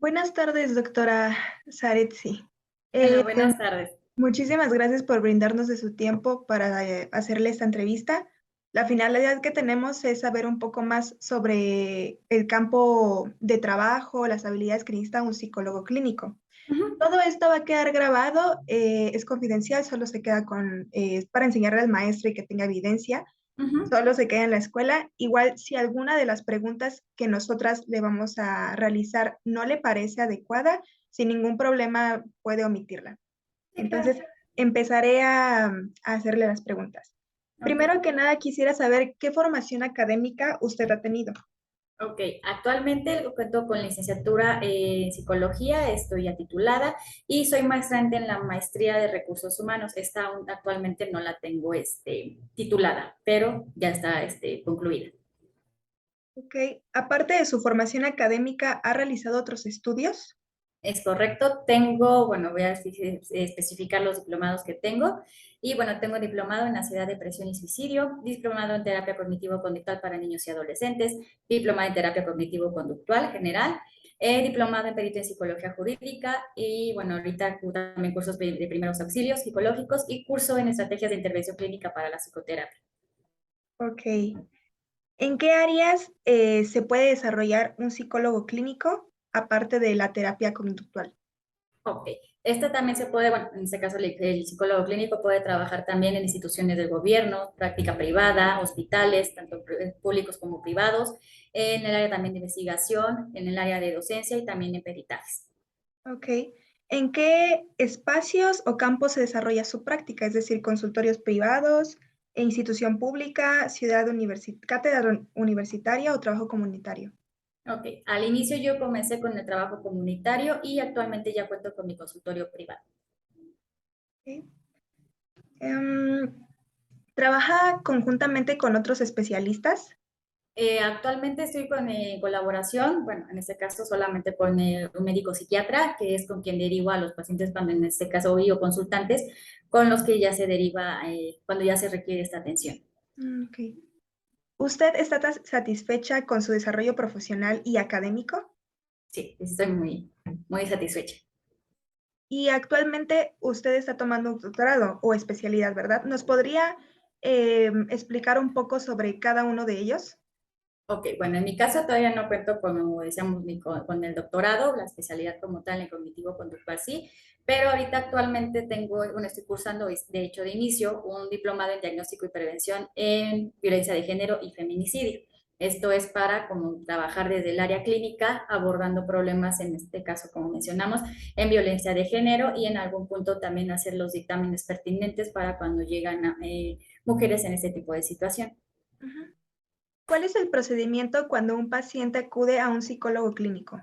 Buenas tardes, doctora Saretsi. Hola, Eh, buenas tardes. Muchísimas gracias por brindarnos de su tiempo para hacerle esta entrevista. La finalidad que tenemos es saber un poco más sobre el campo de trabajo, las habilidades que necesita un psicólogo clínico. Ujú, Todo esto va a quedar grabado, es confidencial, solo se queda para enseñarle al maestro y que tenga evidencia. ujú. Solo se queda en la escuela. Igual, si alguna de las preguntas que nosotras le vamos a realizar no le parece adecuada, sin ningún problema puede omitirla. Sí, claro. Entonces, empezaré a hacerle las preguntas. Ok, Primero que nada, quisiera saber qué formación académica usted ha tenido. ok. Actualmente cuento con licenciatura en psicología, estoy ya titulada y soy maestrante en la maestría de recursos humanos. Esta actualmente no la tengo titulada, pero ya está concluida. Ok, aparte de su formación académica, ¿ha realizado otros estudios? Es correcto, tengo, bueno, voy a especificar los diplomados que tengo. Y bueno, tengo diplomado en ansiedad, depresión y suicidio, diplomado en terapia cognitivo-conductual para niños y adolescentes, diplomado en terapia cognitivo-conductual general, diplomado en perito en psicología jurídica y bueno, ahorita también cursos de primeros auxilios psicológicos y curso en estrategias de intervención clínica para la psicoterapia. Ok. ¿En qué áreas se puede desarrollar un psicólogo clínico aparte de la terapia conductual? Ok, esta también se puede, bueno, en este caso el psicólogo clínico puede trabajar también en instituciones del gobierno, práctica privada, hospitales, tanto públicos como privados, en el área también de investigación, en el área de docencia y también en peritajes. Ok. ¿En qué espacios o campos se desarrolla su práctica? Es decir, consultorios privados, institución pública, cátedra universitaria o trabajo comunitario. Ok, al inicio yo comencé con el trabajo comunitario y actualmente ya cuento con mi consultorio privado. Ok. Em, ¿Trabaja conjuntamente con otros especialistas? Actualmente estoy con colaboración, bueno, en este caso solamente con un médico psiquiatra, que es con quien derivo a los pacientes cuando en este caso o consultantes, con los que ya se deriva cuando ya se requiere esta atención. Ok. ¿Usted está satisfecha con su desarrollo profesional y académico? Sí, estoy muy satisfecha. Y actualmente usted está tomando un doctorado o especialidad, ¿verdad? ¿Nos podría explicar un poco sobre cada uno de ellos? Ok, bueno, en mi caso todavía no cuento con, como decíamos, con el doctorado, la especialidad como tal en cognitivo-conductual sí, pero ahorita actualmente tengo, bueno, estoy cursando, de hecho de inicio, un diplomado en diagnóstico y prevención en violencia de género y feminicidio. Esto es para como trabajar desde el área clínica, abordando problemas, en este caso, como mencionamos, en violencia de género y en algún punto también hacer los dictámenes pertinentes para cuando llegan mujeres en este tipo de situación. Ujú. ¿Cuál es el procedimiento cuando un paciente acude a un psicólogo clínico?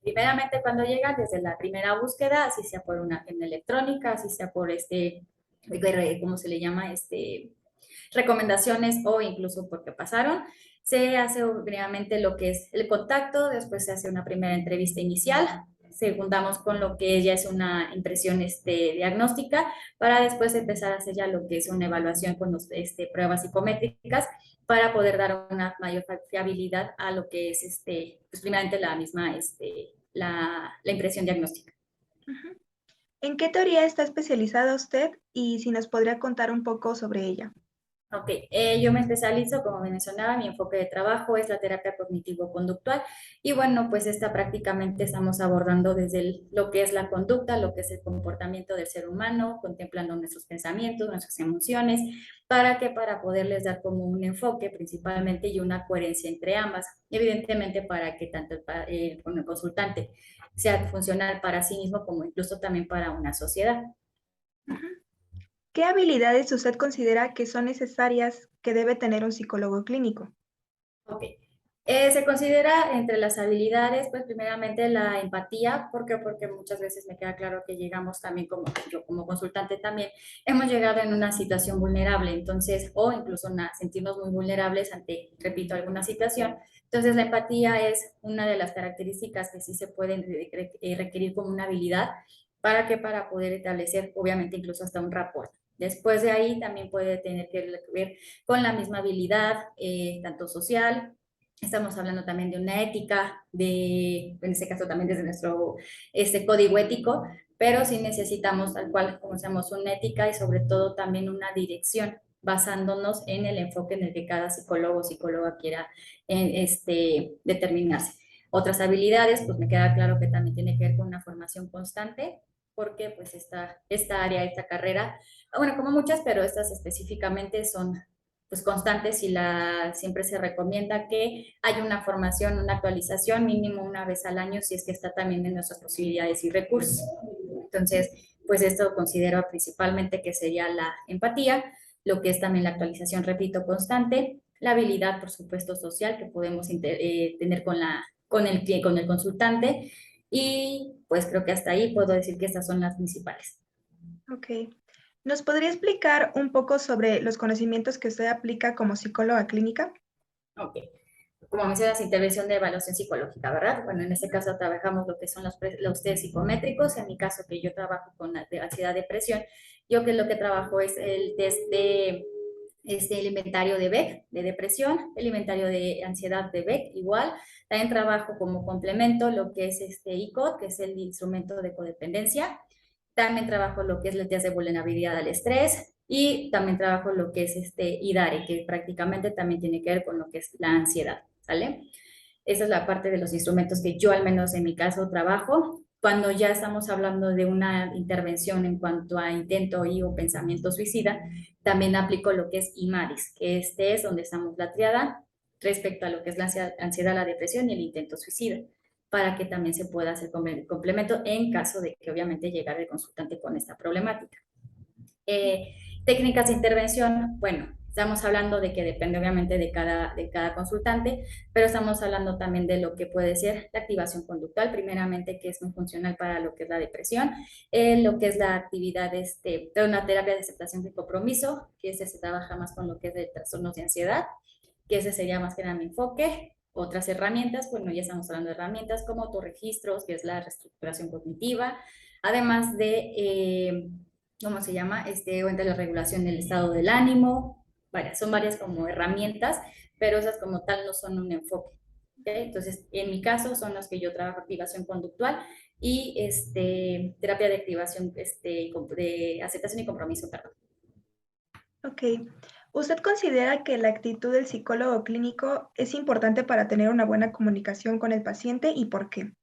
Primeramente, cuando llega, desde la primera búsqueda, así sea por una agenda electrónica, así sea por ¿cómo se le llama? Recomendaciones o incluso porque pasaron, se hace primeramente lo que es el contacto, después se hace una primera entrevista inicial, segundamos con lo que ya es una impresión diagnóstica, para después empezar a hacer ya lo que es una evaluación con pruebas psicométricas para poder dar una mayor fiabilidad a lo que es pues primeramente la misma la impresión diagnóstica. Ujú. ¿En qué teoría está especializada usted y si nos podría contar un poco sobre ella? Ok, yo me especializo, como mencionaba, mi enfoque de trabajo es la terapia cognitivo-conductual y bueno, pues esta prácticamente estamos abordando desde lo que es la conducta, lo que es el comportamiento del ser humano, contemplando nuestros pensamientos, nuestras emociones, para poderles dar como un enfoque principalmente y una coherencia entre ambas, evidentemente para que tanto con el consultante sea funcional para sí mismo como incluso también para una sociedad. Ujú. ¿Qué habilidades usted considera que son necesarias que debe tener un psicólogo clínico? Ok. Se considera entre las habilidades, pues primeramente la empatía, ¿por qué? Porque muchas veces me queda claro que llegamos también como yo como consultante también, hemos llegado en una situación vulnerable, entonces, o incluso sentirnos muy vulnerables ante, repito, alguna situación. Entonces, la empatía es una de las características que sí se pueden requerir como una habilidad para poder establecer, obviamente, incluso hasta un rapport. Después de ahí también puede tener que ver con la misma habilidad, tanto social, Estamos hablando también de una ética, en este caso también desde nuestro código ético, pero sí necesitamos tal cual como seamos una ética y sobre todo también una dirección basándonos en el enfoque en el que cada psicólogo o psicóloga quiera determinarse. Otras habilidades, pues me queda claro que también tiene que ver con una formación constante, porque pues esta área, esta carrera, bueno, como muchas, pero estas específicamente son pues constantes y siempre se recomienda que haya una formación, una actualización mínimo una vez al año si es que está también en nuestras posibilidades y recursos. Entonces, pues esto considero principalmente que sería la empatía, lo que es también la actualización, repito, constante, la habilidad, por supuesto, social que podemos tener con el consultante y pues creo que hasta ahí puedo decir que estas son las principales. Ok. ¿Nos podría explicar un poco sobre los conocimientos que usted aplica como psicóloga clínica? Ok. Como mencionas, intervención de evaluación psicológica, ¿verdad? Bueno, en este caso trabajamos lo que son los test psicométricos. En mi caso, que yo trabajo con ansiedad, depresión, yo que lo que trabajo es el test de el inventario de Beck de depresión, el inventario de ansiedad de Beck igual. También trabajo como complemento lo que es ICOD, que es el instrumento de codependencia. También trabajo lo que es el test de vulnerabilidad al estrés y también trabajo lo que es IDARE, que prácticamente también tiene que ver con lo que es la ansiedad, ¿sale? Esa es la parte de los instrumentos que yo al menos en mi caso trabajo. Cuando ya estamos hablando de una intervención en cuanto a intento y o pensamiento suicida, también aplico lo que es IMARIS, que es donde estamos la triada respecto a lo que es la ansiedad, la depresión y el intento suicida, para que también se pueda hacer complemento en caso de que obviamente llegara el consultante con esta problemática. Eh, Técnicas de intervención, bueno, estamos hablando de que depende obviamente de cada consultante, pero estamos hablando también de lo que puede ser la activación conductual, primeramente que es muy funcional para lo que es la depresión, lo que es la actividad de una terapia de aceptación de compromiso, que ese se trabaja más con lo que es de trastornos de ansiedad, que ese sería más que nada mi enfoque. Otras herramientas, bueno, ya estamos hablando de herramientas como autorregistros, que es la reestructuración cognitiva, además de ¿cómo se llama? O entre la regulación del estado del ánimo, son varias como herramientas, pero esas como tal no son un enfoque. ¿Okay? Entonces, en mi caso son las que yo trabajo activación conductual y terapia de activación, de aceptación y compromiso, perdón. Ok. ¿Usted considera que la actitud del psicólogo clínico es importante para tener una buena comunicación con el paciente y por qué?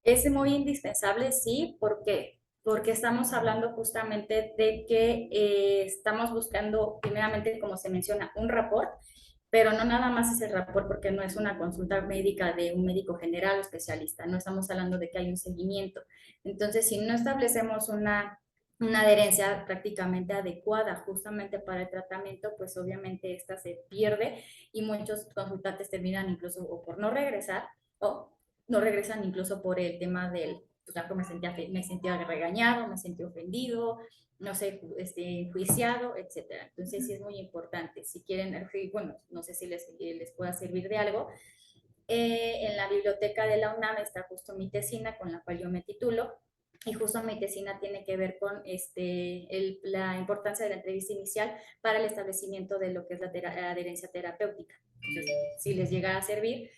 Es muy indispensable, sí, ¿por qué? Porque estamos hablando justamente de que estamos buscando, primeramente, como se menciona, un rapport, pero no nada más es el rapport porque no es una consulta médica de un médico general o especialista, no estamos hablando de que hay un seguimiento. Entonces, si no establecemos una adherencia prácticamente adecuada justamente para el tratamiento, pues obviamente esta se pierde y muchos consultantes terminan incluso o por no regresar o no regresan incluso por el tema del, pues me sentía regañado, me sentí ofendido, no sé, enjuiciado, etcétera. Entonces sí es muy importante. Si quieren, bueno, no sé si les pueda servir de algo. En la biblioteca de la UNAM está justo mi tesina con la cual yo me titulo y justo mi tesina tiene que ver con la importancia de la entrevista inicial para el establecimiento de lo que es la adherencia terapéutica. Entonces, si les llega a servir,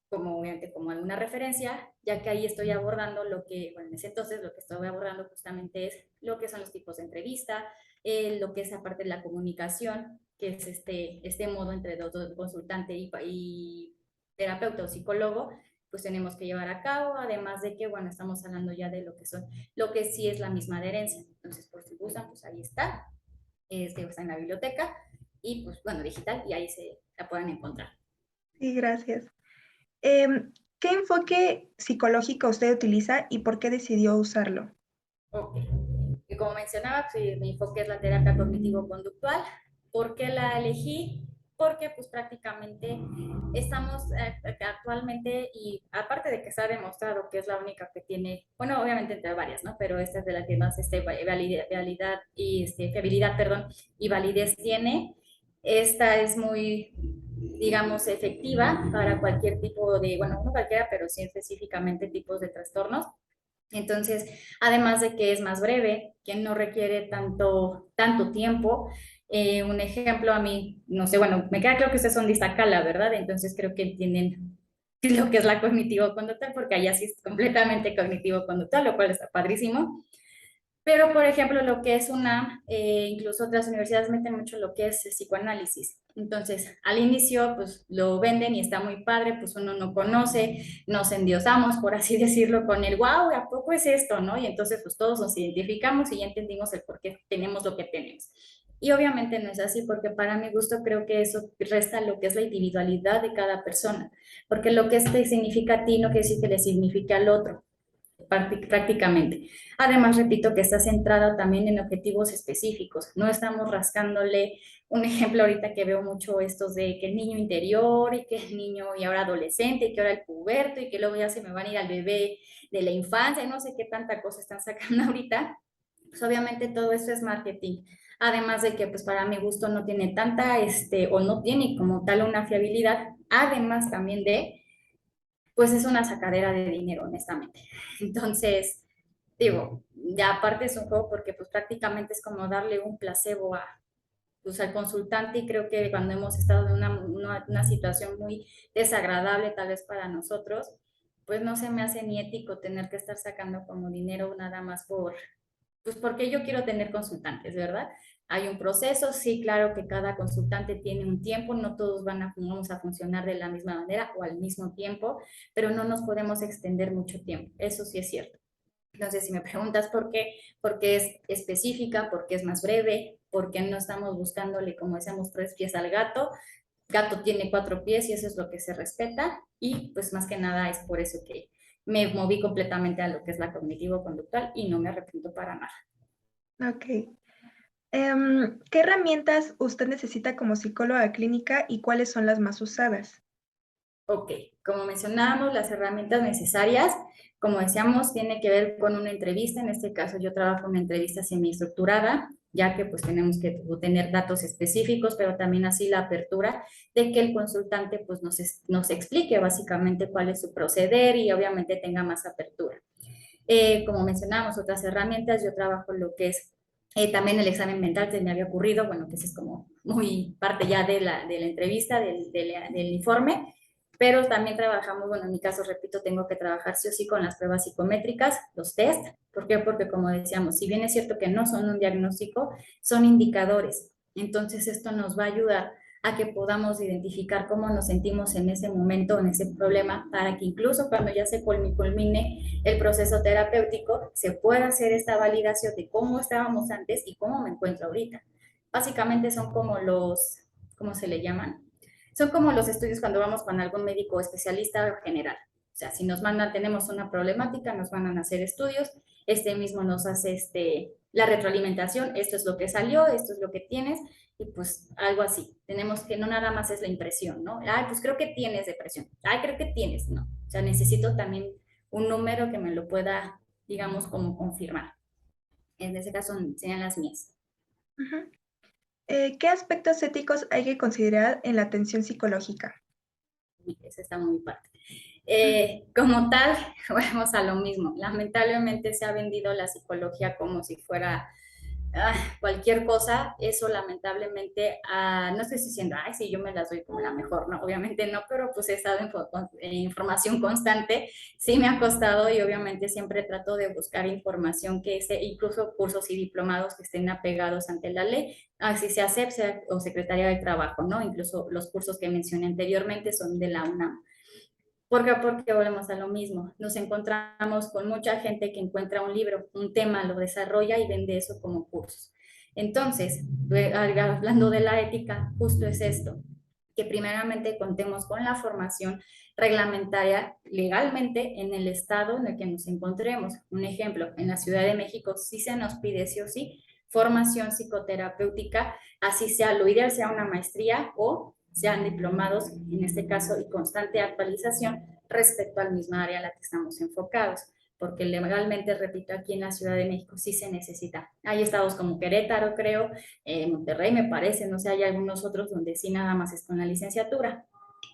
como obviamente como alguna referencia, ya que ahí estoy abordando lo que, bueno, en ese entonces lo que estoy abordando justamente es lo que son los tipos de entrevista, lo que es aparte de la comunicación, que es este modo entre dos consultante y terapeuta o psicólogo, pues tenemos que llevar a cabo, además de que, bueno, estamos hablando ya de lo que sí es la misma adherencia. Entonces, por si gustan, pues ahí está en la biblioteca y pues, bueno, digital, y ahí se la pueden encontrar. Sí, gracias. ¿Qué enfoque psicológico usted utiliza y por qué decidió usarlo? Ok. Y como mencionaba, pues, mi enfoque es la terapia cognitivo-conductual. ¿Por qué la elegí? Porque pues prácticamente estamos actualmente, y aparte de que se ha demostrado que es la única que tiene, bueno, obviamente entre varias, ¿no? Pero esta es de la que más validad y fiabilidad, perdón, y validez tiene. Esta es muy, digamos, efectiva para cualquier tipo de, bueno, no cualquiera, pero sí específicamente tipos de trastornos. Entonces, además de que es más breve, que no requiere tanto tiempo, Un ejemplo a mí, no sé, bueno, me queda claro que ustedes son de Iztacala, ¿verdad? Entonces creo que entienden lo que es la cognitivo-conductual, porque allá sí es completamente cognitivo-conductual, lo cual está padrísimo. Pero, por ejemplo, lo que es una, incluso otras universidades meten mucho lo que es el psicoanálisis. Entonces, al inicio, pues lo venden y está muy padre, pues uno no conoce, nos endiosamos, por así decirlo, con el wow, ¿a poco es esto, no? Y entonces, pues todos nos identificamos y ya entendimos el por qué tenemos lo que tenemos. Y obviamente no es así, porque para mi gusto creo que eso resta lo que es la individualidad de cada persona, porque lo que te significa a ti no quiere decir que le signifique al otro prácticamente. Además, repito que está centrada también en objetivos específicos. No estamos rascándole un ejemplo ahorita que veo mucho estos de que el niño interior y que el niño y ahora adolescente y que ahora el puberto y que luego ya se me van a ir al bebé de la infancia y no sé qué tanta cosa están sacando ahorita. Pues obviamente todo eso es marketing. Además de que pues para mi gusto no tiene tanta, o no tiene como tal una fiabilidad. Además también de pues es una sacadera de dinero, honestamente. Entonces, digo, ya aparte es un juego porque pues prácticamente es como darle un placebo a, pues, al consultante y creo que cuando hemos estado en una situación muy desagradable tal vez para nosotros, pues no se me hace ni ético tener que estar sacando como dinero nada más pues porque yo quiero tener consultantes, ¿verdad? Hay un proceso, sí, claro que cada consultante tiene un tiempo, no todos vamos a funcionar de la misma manera o al mismo tiempo, pero no nos podemos extender mucho tiempo, eso sí es cierto. Entonces, si me preguntas por qué es específica, por qué es más breve, por qué no estamos buscándole, como decíamos, 3 pies al gato, gato tiene 4 pies y eso es lo que se respeta y pues más que nada es por eso que me moví completamente a lo que es la cognitivo-conductual y no me arrepiento para nada. Ok. ¿Qué herramientas usted necesita como psicóloga clínica y cuáles son las más usadas? Ok, como mencionábamos, las herramientas necesarias, como decíamos, tiene que ver con una entrevista. En este caso, yo trabajo en una entrevista semiestructurada, ya que pues tenemos que tener datos específicos, pero también así la apertura de que el consultante pues nos explique básicamente cuál es su proceder y obviamente tenga más apertura. Como mencionábamos, otras herramientas, yo trabajo lo que es también el examen mental que me había ocurrido, bueno, que ese es como muy parte ya de la entrevista, del informe, pero también trabajamos, bueno, en mi caso, repito, tengo que trabajar sí o sí con las pruebas psicométricas, los test. ¿Por qué? Porque como decíamos, si bien es cierto que no son un diagnóstico, son indicadores. Entonces esto nos va a ayudar a que podamos identificar cómo nos sentimos en ese momento, en ese problema, para que incluso cuando ya se culmine el proceso terapéutico, se pueda hacer esta validación de cómo estábamos antes y cómo me encuentro ahorita. Básicamente son como ¿cómo se le llaman? Son como los estudios cuando vamos con algún médico especialista general. O sea, si nos mandan, tenemos una problemática, nos mandan a hacer estudios, este mismo nos hace la retroalimentación, esto es lo que salió, esto es lo que tienes, y pues algo así. Tenemos que no nada más es la impresión, ¿no? Ay, pues creo que tienes depresión. Ay, creo que tienes, no. O sea, necesito también un número que me lo pueda, digamos, como confirmar. En ese caso serían las mías. Ujú. ¿Qué aspectos éticos hay que considerar en la atención psicológica? Y esa está muy parte. Mm. Como tal, vamos a lo mismo. Lamentablemente se ha vendido la psicología como si fuera cualquier cosa. Eso lamentablemente, no estoy diciendo, ay, sí, yo me las doy como la mejor, no, obviamente no, pero pues he estado en información constante, sí me ha costado y obviamente siempre trato de buscar información que esté, incluso cursos y diplomados que estén apegados ante la ley, así sea CEP o Secretaría del Trabajo, ¿no? Incluso los cursos que mencioné anteriormente son de la UNAM. ¿Por qué? Porque volvemos a lo mismo. Nos encontramos con mucha gente que encuentra un libro, un tema, lo desarrolla y vende eso como cursos. Entonces, hablando de la ética, justo es esto, que primeramente contemos con la formación reglamentaria legalmente en el estado en el que nos encontremos. Un ejemplo, en la Ciudad de México sí se nos pide sí o sí formación psicoterapéutica, así sea, lo ideal sea una maestría o sean diplomados, en este caso, y constante actualización respecto al mismo área a la que estamos enfocados, porque legalmente, repito, aquí en la Ciudad de México sí se necesita. Hay estados como Querétaro, creo, Monterrey me parece, no sé, hay algunos otros donde sí nada más es con la licenciatura,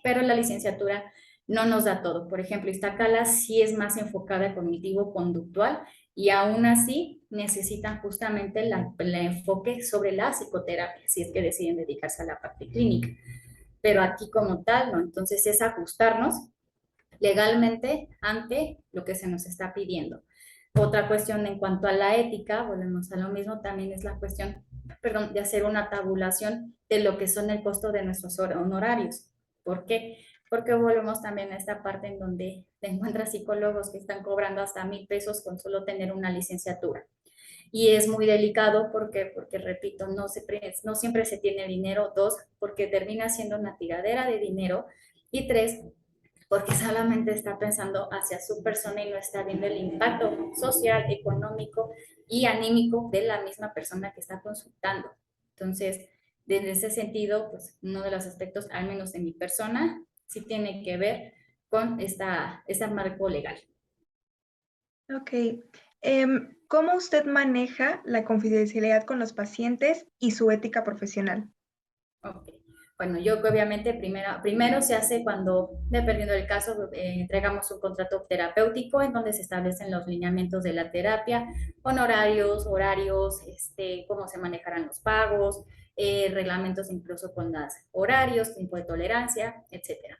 pero la licenciatura no nos da todo. Por ejemplo, Iztacala sí es más enfocada a cognitivo-conductual y aún así necesitan justamente el enfoque sobre la psicoterapia, si es que deciden dedicarse a la parte clínica. Pero aquí como tal, no. Entonces es ajustarnos legalmente ante lo que se nos está pidiendo. Otra cuestión en cuanto a la ética, volvemos a lo mismo, también es la cuestión, perdón, de hacer una tabulación de lo que son el costo de nuestros honorarios. ¿Por qué? Porque volvemos también a esta parte en donde te encuentras psicólogos que están cobrando hasta 1,000 pesos con solo tener una licenciatura. Y es muy delicado porque repito, no siempre se tiene dinero. Dos, porque termina siendo una tiradera de dinero. Y tres, porque solamente está pensando hacia su persona y no está viendo el impacto social, económico y anímico de la misma persona que está consultando. Entonces, desde ese sentido, pues uno de los aspectos, al menos de mi persona, sí tiene que ver con este marco legal. Ok. ¿Cómo usted maneja la confidencialidad con los pacientes y su ética profesional? Ok. Bueno, yo que obviamente primero se hace cuando, dependiendo del caso, entregamos un contrato terapéutico en donde se establecen los lineamientos de la terapia, honorarios, horarios, cómo se manejarán los pagos, reglamentos incluso con los horarios, tiempo de tolerancia, etcétera.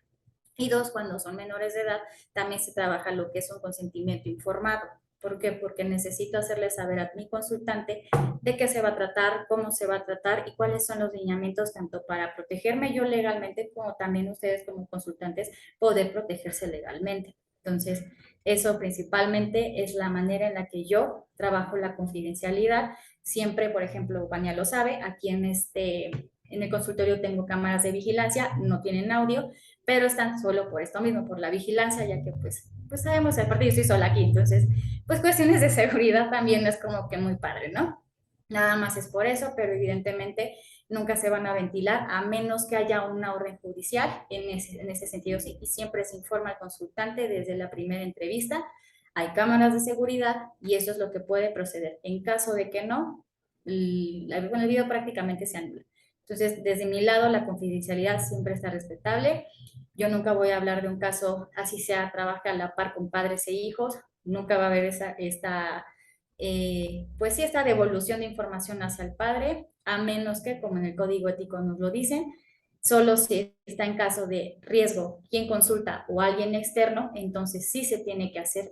Y dos, cuando son menores de edad, también se trabaja lo que es un consentimiento informado. ¿Por qué? Porque necesito hacerle saber a mi consultante de qué se va a tratar, cómo se va a tratar y cuáles son los lineamientos tanto para protegerme yo legalmente como también ustedes como consultantes poder protegerse legalmente. Entonces, eso principalmente es la manera en la que yo trabajo la confidencialidad. Siempre, por ejemplo, Vania lo sabe, aquí en el consultorio tengo cámaras de vigilancia, no tienen audio, pero están solo por esto mismo, por la vigilancia, ya que pues sabemos, aparte yo estoy sola aquí, entonces pues cuestiones de seguridad también es como que muy padre, ¿no? Nada más es por eso, pero evidentemente nunca se van a ventilar a menos que haya una orden judicial en ese sentido, sí, y siempre se informa al consultante desde la primera entrevista, hay cámaras de seguridad y eso es lo que puede proceder. En caso de que no, el video prácticamente se anula. Entonces, desde mi lado, la confidencialidad siempre está respetable. Yo nunca voy a hablar de un caso, así sea, trabaja a la par con padres e hijos, nunca va a haber pues sí, esta devolución de información hacia el padre, a menos que, como en el código ético nos lo dicen, solo si está en caso de riesgo quien consulta o alguien externo, entonces sí se tiene que hacer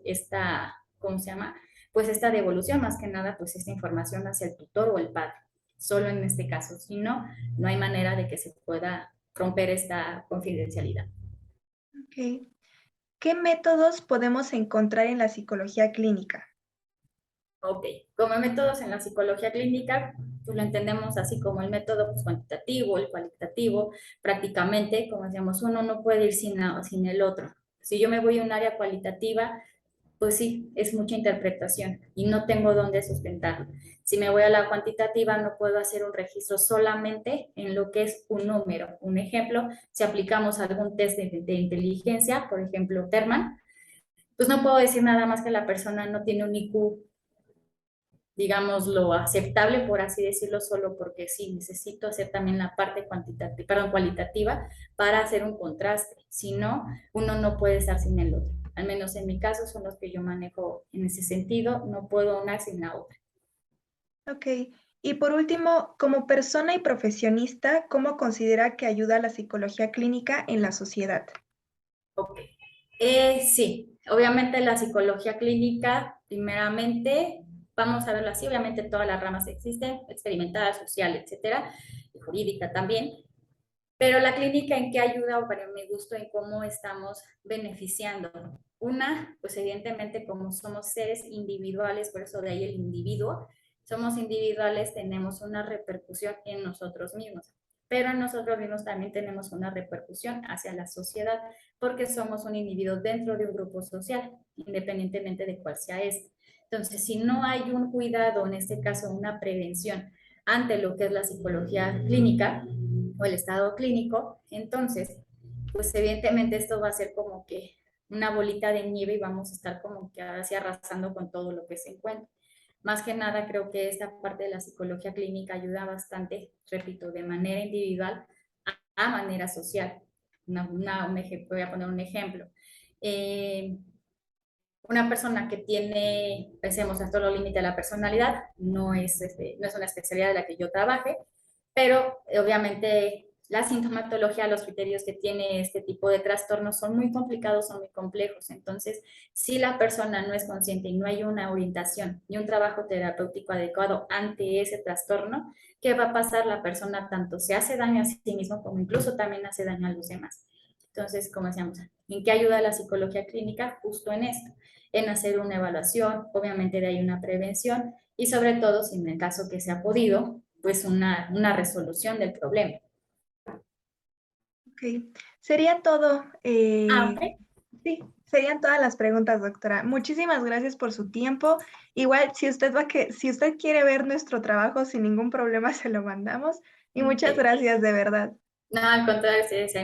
¿cómo se llama? Pues esta devolución, más que nada, pues esta información hacia el tutor o el padre, solo en este caso, si no, no hay manera de que se pueda romper esta confidencialidad. Ok. ¿Qué métodos podemos encontrar en la psicología clínica? Ok, como métodos en la psicología clínica, pues lo entendemos así como el método pues, cuantitativo, el cualitativo, prácticamente, como decíamos, uno no puede ir sin el otro. Si yo me voy a un área cualitativa, pues sí, es mucha interpretación y no tengo dónde sustentarlo. Si me voy a la cuantitativa, no puedo hacer un registro solamente en lo que es un número. Un ejemplo, si aplicamos algún test de inteligencia, por ejemplo, Terman, pues no puedo decir nada más que la persona no tiene un IQ, digamos, lo aceptable, por así decirlo, solo porque sí, necesito hacer también la parte cuantitativa, perdón, cualitativa para hacer un contraste. Si no, uno no puede estar sin el otro. Al menos en mi caso son los que yo manejo en ese sentido, no puedo una sin la otra. Ok. Y por último, como persona y profesionista, ¿cómo considera que ayuda la psicología clínica en la sociedad? Ok. Sí, obviamente la psicología clínica, primeramente, vamos a verlo así, obviamente todas las ramas existen, experimental, social, etcétera, y jurídica también. Pero la clínica, ¿en qué ayuda para mi gusto en cómo estamos beneficiando? Una, pues evidentemente como somos seres individuales, por eso de ahí el individuo, somos individuales, tenemos una repercusión en nosotros mismos, pero en nosotros mismos también tenemos una repercusión hacia la sociedad, porque somos un individuo dentro de un grupo social, independientemente de cuál sea este. Entonces, si no hay un cuidado, en este caso una prevención ante lo que es la psicología clínica, o el estado clínico, entonces, pues evidentemente esto va a ser como que una bolita de nieve y vamos a estar como que así arrasando con todo lo que se encuentra. Más que nada, creo que esta parte de la psicología clínica ayuda bastante, repito, de manera individual a manera social. Voy a poner un ejemplo. Eh, una persona que tiene, pensemos, esto lo limita a la personalidad, no es una especialidad de la que yo trabaje, pero obviamente la sintomatología, los criterios que tiene este tipo de trastornos son muy complicados, son muy complejos. Entonces, si la persona no es consciente y no hay una orientación y un trabajo terapéutico adecuado ante ese trastorno, ¿qué va a pasar? La persona tanto se hace daño a sí mismo como incluso también hace daño a los demás. Entonces, como decíamos, ¿en qué ayuda la psicología clínica? Justo en esto, en hacer una evaluación, obviamente de ahí una prevención y sobre todo, si en el caso que se ha podido, pues una resolución del problema. Ok, sería todo. Ah, ok. Sí, serían todas las preguntas, doctora. Muchísimas gracias por su tiempo. Igual, si usted quiere ver nuestro trabajo sin ningún problema, se lo mandamos. Y muchas Sí. gracias, de verdad. No, al contrario, sí, sí,